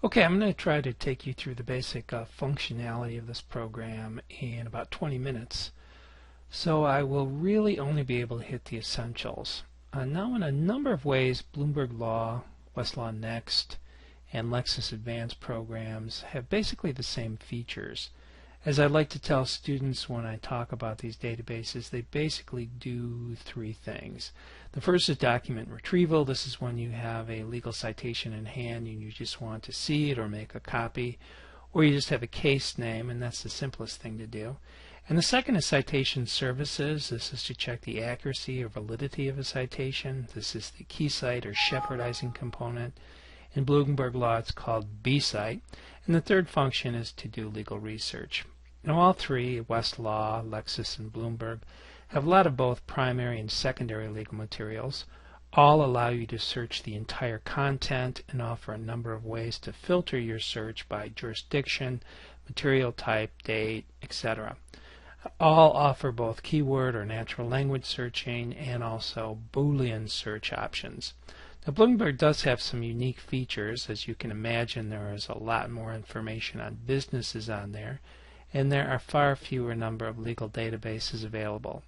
Okay, I'm going to try to take you through the basic functionality of this program in about 20 minutes. So I will really only be able to hit the essentials. Now in a number of ways, Bloomberg Law, Westlaw Next, and Lexis Advanced programs have basically the same features. As I like to tell students when I talk about these databases, they basically do three things. The first is document retrieval. This is when you have a legal citation in hand and you just want to see it or make a copy, or you just have a case name, and that's the simplest thing to do. And the second is citation services. This is to check the accuracy or validity of a citation. This is the key cite or shepherdizing component. In Bloomberg Law, it's called bcite. And the third function is to do legal research. Now all three, Westlaw, Lexis, and Bloomberg, have a lot of both primary and secondary legal materials. All allow you to search the entire content and offer a number of ways to filter your search by jurisdiction, material type, date, etc. All offer both keyword or natural language searching and also Boolean search options. Now Bloomberg does have some unique features. As you can imagine, there is a lot more information on businesses on there, and there are far fewer number of legal databases available.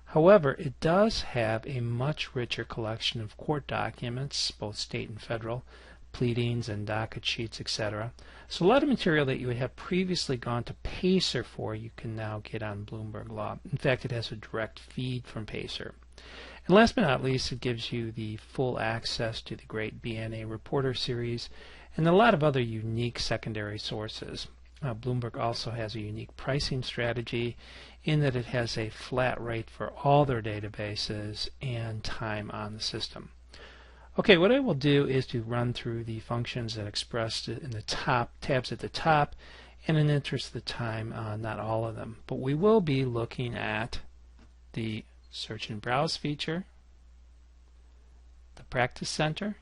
However, it does have a much richer collection of court documents, both state and federal, pleadings and docket sheets, etc. So a lot of material that you would have previously gone to Pacer for, you can now get on Bloomberg Law. In fact, it has a direct feed from Pacer. And last but not least, it gives you the full access to the great BNA Reporter series and a lot of other unique secondary sources. Bloomberg also has a unique pricing strategy in that it has a flat rate for all their databases and time on the system. Okay, what I will do is to run through the functions that are expressed in the top tabs at the top, and in the interest of the time, not all of them. But we will be looking at the Search and Browse feature, the Practice Center,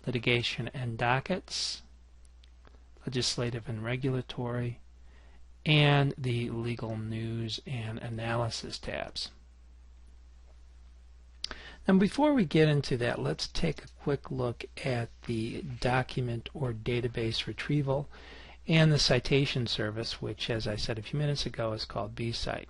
Litigation and Dockets, Legislative and Regulatory, and the Legal News and Analysis tabs. Now before we get into that, let's take a quick look at the document or database retrieval and the citation service, which, as I said a few minutes ago, is called bcite.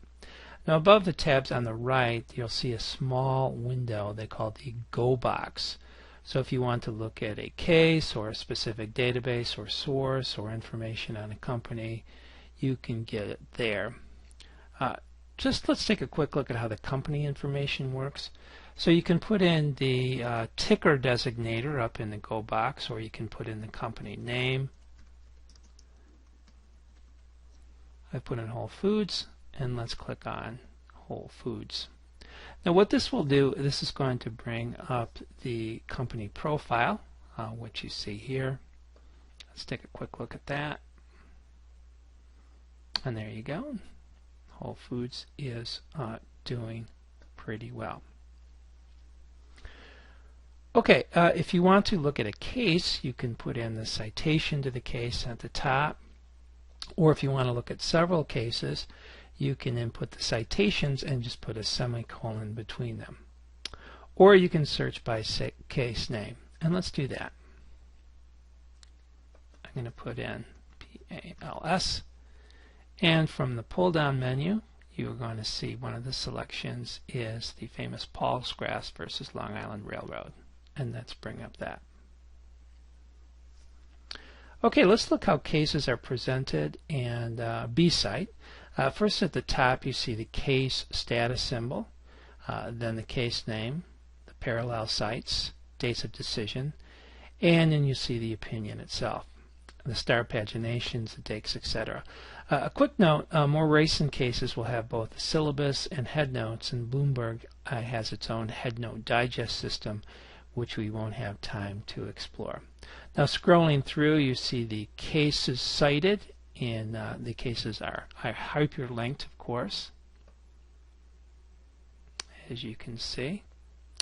Now above the tabs on the right, you'll see a small window they call the Go box. So if you want to look at a case or a specific database or source or information on a company, you can get it there. Let's take a quick look at how the company information works. So you can put in the ticker designator up in the Go box, or you can put in the company name. I put in Whole Foods, and let's click on Whole Foods. Now what this will do, this is going to bring up the company profile, which you see here. Let's take a quick look at that. And there you go. Whole Foods is doing pretty well. Okay, if you want to look at a case, you can put in the citation to the case at the top. Or if you want to look at several cases, you can input the citations and just put a semicolon between them. Or you can search by case name. And let's do that. I'm going to put in PALS. And from the pull-down menu, you're going to see one of the selections is the famous Paul's Grass versus Long Island Railroad. And let's bring up that. Okay, let's look how cases are presented in bcite. First at the top you see the case status symbol, then the case name, the parallel cites, dates of decision, and then you see the opinion itself, the star paginations, the dates, etc. A quick note, more recent cases will have both the syllabus and headnotes, and Bloomberg has its own headnote digest system, which we won't have time to explore. Now scrolling through, you see the cases cited, and the cases are hyperlinked, of course, as you can see.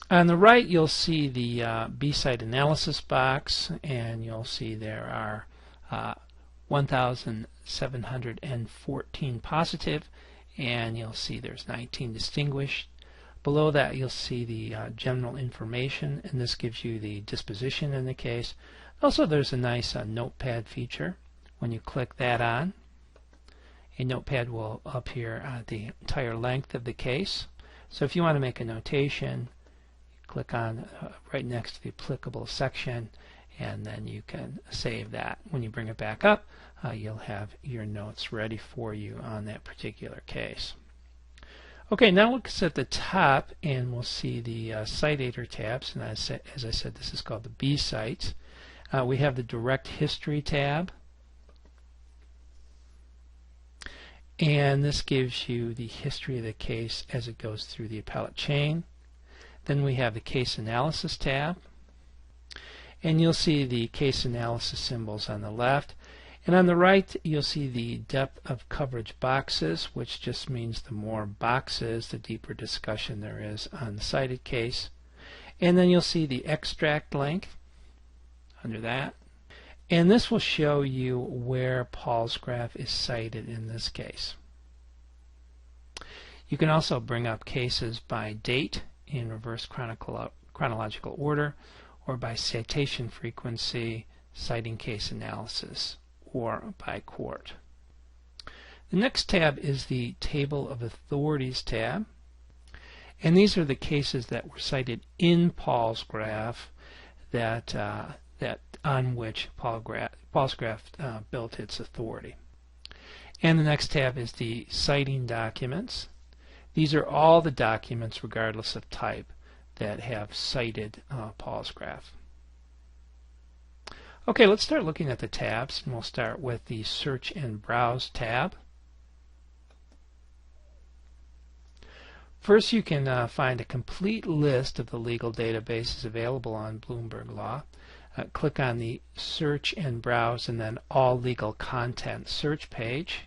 On the right, you'll see the bcite analysis box, and you'll see there are 1,714 positive, and you'll see there's 19 distinguished. Below that, you'll see the general information, and this gives you the disposition in the case, Also, there's a nice notepad feature. When you click that on, a notepad will appear the entire length of the case. So if you want to make a notation, click on right next to the applicable section, and then you can save that. When you bring it back up, you'll have your notes ready for you on that particular case. Okay, now look at the top, and we'll see the Citator tabs. And as I said, this is called the B Cites. We have the Direct History tab, and this gives you the history of the case as it goes through the appellate chain. Then we have the Case Analysis tab, and you'll see the case analysis symbols on the left. And on the right, you'll see the depth of coverage boxes, which just means the more boxes, the deeper discussion there is on the cited case. And then you'll see the extract length under that. And this will show you where Paul's graph is cited in this case. You can also bring up cases by date in reverse chronological order, or by citation frequency, citing case analysis, or by court. The next tab is the Table of Authorities tab, and these are the cases that were cited in Paul's graph that on which Paul's graph built its authority. And the next tab is the Citing Documents. These are all the documents, regardless of type, that have cited Paul's graph. Okay, let's start looking at the tabs, and we'll start with the Search and Browse tab. First, you can find a complete list of the legal databases available on Bloomberg Law. Click on the Search and Browse and then All Legal Content search page.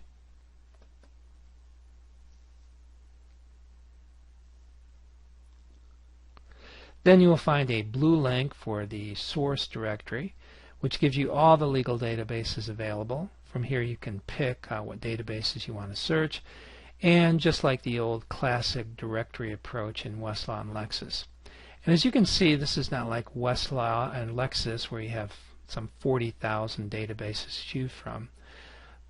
Then you will find a blue link for the source directory, which gives you all the legal databases available. From here you can pick what databases you want to search, and just like the old classic directory approach in Westlaw and Lexis. And as you can see, this is not like Westlaw and Lexis where you have some 40,000 databases to choose from.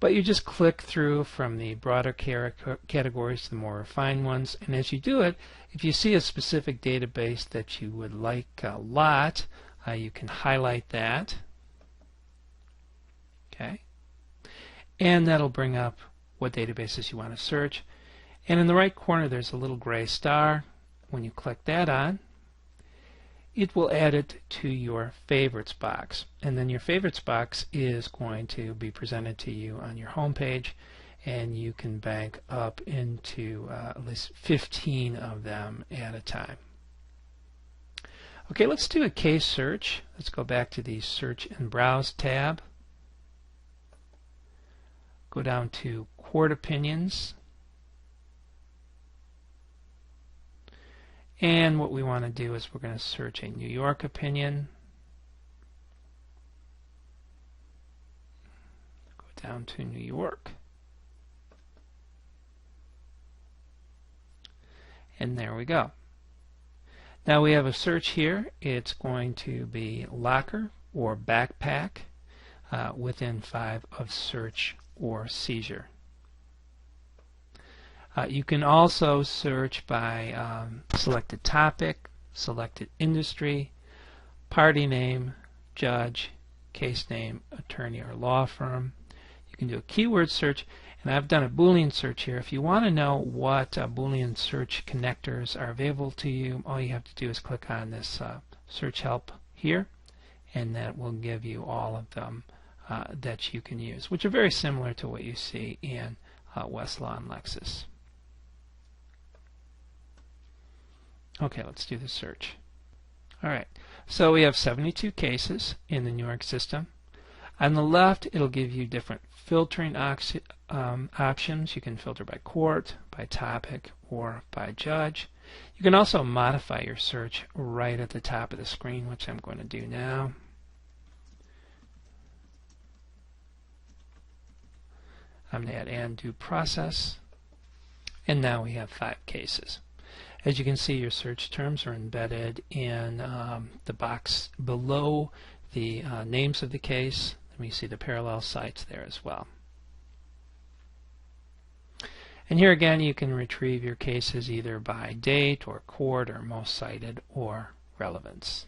But you just click through from the broader categories to the more refined ones, and as you do it, if you see a specific database that you would like a lot, you can highlight that. Okay, and that'll bring up what databases you want to search. And in the right corner there's a little gray star. When you click that on, it will add it to your favorites box, and then your favorites box is going to be presented to you on your home page, and you can bank up into at least 15 of them at a time. Okay, let's do a case search. Let's go back to the Search and Browse tab. Go down to Court Opinions. And what we want to do is we're going to search a New York opinion. Go down to New York. And there we go. Now we have a search here. It's going to be locker or backpack within 5 of search or seizure. You can also search by selected topic, selected industry, party name, judge, case name, attorney or law firm. You can do a keyword search, and I've done a Boolean search here. If you want to know what Boolean search connectors are available to you, all you have to do is click on this search help here, and that will give you all of them that you can use, which are very similar to what you see in Westlaw and Lexis. Okay, let's do the search. Alright, so we have 72 cases in the New York system. On the left, it'll give you different filtering options. You can filter by court, by topic, or by judge. You can also modify your search right at the top of the screen, which I'm going to do now. I'm going to add and due process, and now we have 5 cases. As you can see, your search terms are embedded in the box below the names of the case. And we see the parallel sites there as well. And here again you can retrieve your cases either by date or court or most cited or relevance.